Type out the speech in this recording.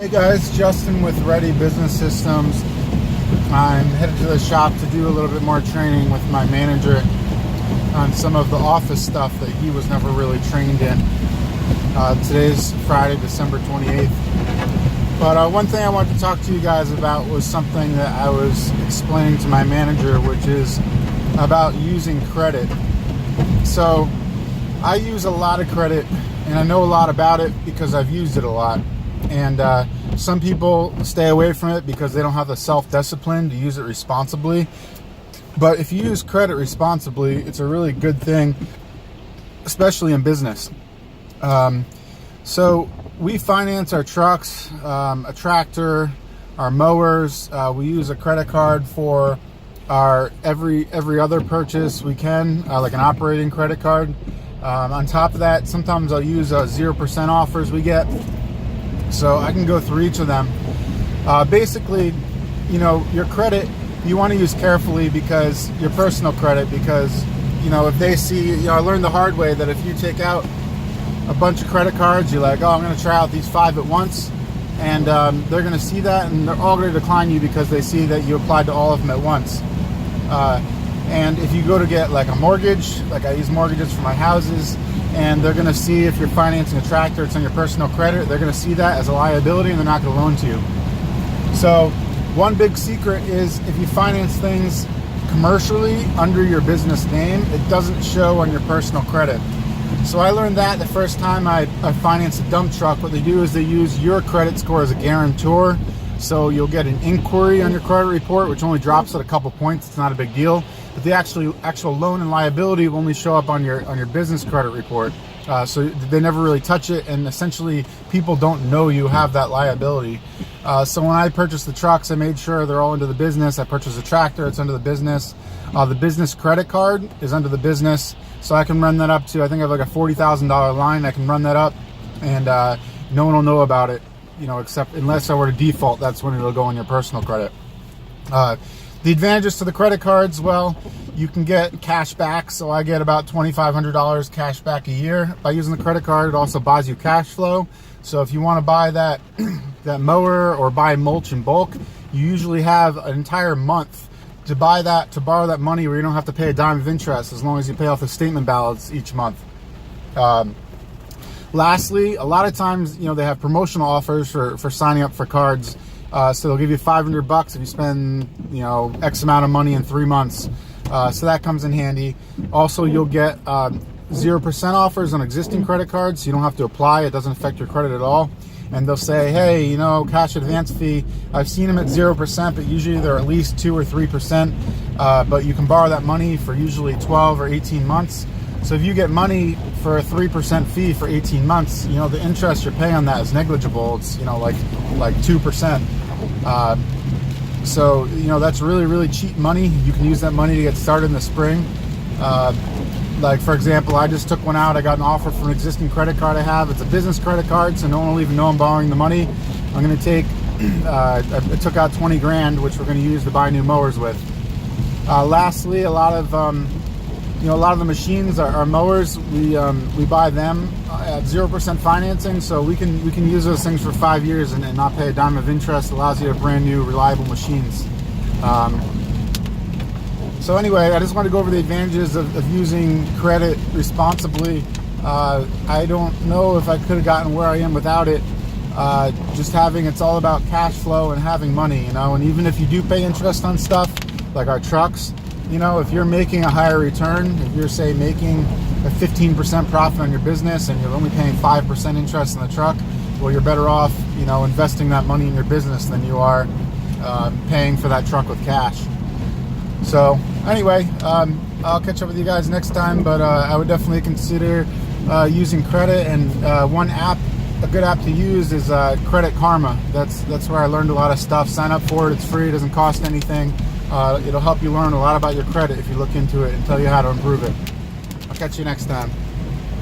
Hey guys, Justin with Ready Business Systems. I'm headed to the shop to do a little bit more training with my manager on some of the office stuff that he was never really trained in. Today's Friday, December 28th. But one thing I wanted to talk to you guys about was something that I was explaining to my manager, which is about using credit. So I use a lot of credit, and I know a lot about it because I've used it a lot. And some people stay away from it because they don't have the self-discipline to use it responsibly. But if you use credit responsibly, it's a really good thing, especially in business. So we finance our trucks, a tractor, our mowers. We use a credit card for our every other purchase we can, like an operating credit card. On top of that, sometimes I'll use 0% offers we get. So I can go through each of them. Basically, you know, your credit, you want to use carefully because your personal credit, because, you know, if they see, you know, I learned the hard way that if you take out a bunch of credit cards, you're like, oh, I'm going to try out these 5 at once. And they're going to see that, and they're all going to decline you because they see that you applied to all of them at once. And if you go to get like a mortgage, like I use mortgages for my houses, and they're going to see if you're financing a tractor, it's on your personal credit, they're going to see that as a liability and they're not going to loan to you. So one big secret is if you finance things commercially under your business name, it doesn't show on your personal credit. So I learned that the first time I financed a dump truck. What they do is they use your credit score as a guarantor. So you'll get an inquiry on your credit report, which only drops at a couple points. It's not a big deal. But the actual loan and liability will only show up on your business credit report. So they never really touch it, and essentially people don't know you have that liability. So when I purchased the trucks, I made sure they're all under the business. I purchased a tractor, it's under the business. The business credit card is under the business. So I can run that up to, I think I have like a $40,000 line. I can run that up, and no one will know about it, you know, except unless I were to default, that's when it'll go on your personal credit. The advantages to the credit cards, well, you can get cash back. So I get about $2,500 cash back a year by using the credit card. It also buys you cash flow. So if you want to buy that that mower or buy mulch in bulk, you usually have an entire month to buy that, to borrow that money where you don't have to pay a dime of interest as long as you pay off the statement balance each month. Lastly, a lot of times, you know, they have promotional offers for signing up for cards. So they'll give you $500 if you spend, you know, X amount of money in 3 months. So that comes in handy. Also, you'll get 0% offers on existing credit cards. So you don't have to apply. It doesn't affect your credit at all. And they'll say, hey, you know, cash advance fee, I've seen them at 0%, but usually they're at least 2 or 3%. But you can borrow that money for usually 12 or 18 months. So if you get money for a 3% fee for 18 months, you know, the interest you're paying on that is negligible. It's, you know, like 2%. So, you know, that's really, really cheap money. You can use that money to get started in the spring. Like, for example, I just took one out. I got an offer from an existing credit card I have. It's a business credit card, so no one will even know I'm borrowing the money. I'm going to take, I took out 20 grand, which we're going to use to buy new mowers with. Lastly, a lot of the machines, our mowers, we buy them at 0% financing, so we can use those things for 5 years and not pay a dime of interest. It allows you to have brand new, reliable machines. So anyway, I just want to go over the advantages of using credit responsibly. I don't know if I could have gotten where I am without it. Just it's all about cash flow and having money, you know, and even if you do pay interest on stuff, like our trucks, you know, if you're making a higher return, if you're, say, making a 15% profit on your business and you're only paying 5% interest in the truck, well, you're better off, you know, investing that money in your business than you are paying for that truck with cash. So anyway, I'll catch up with you guys next time, but I would definitely consider using credit. And one app, a good app to use is Credit Karma. That's where I learned a lot of stuff. Sign up for it. It's free. It doesn't cost anything. It'll help you learn a lot about your credit if you look into it and tell you how to improve it. I'll catch you next time.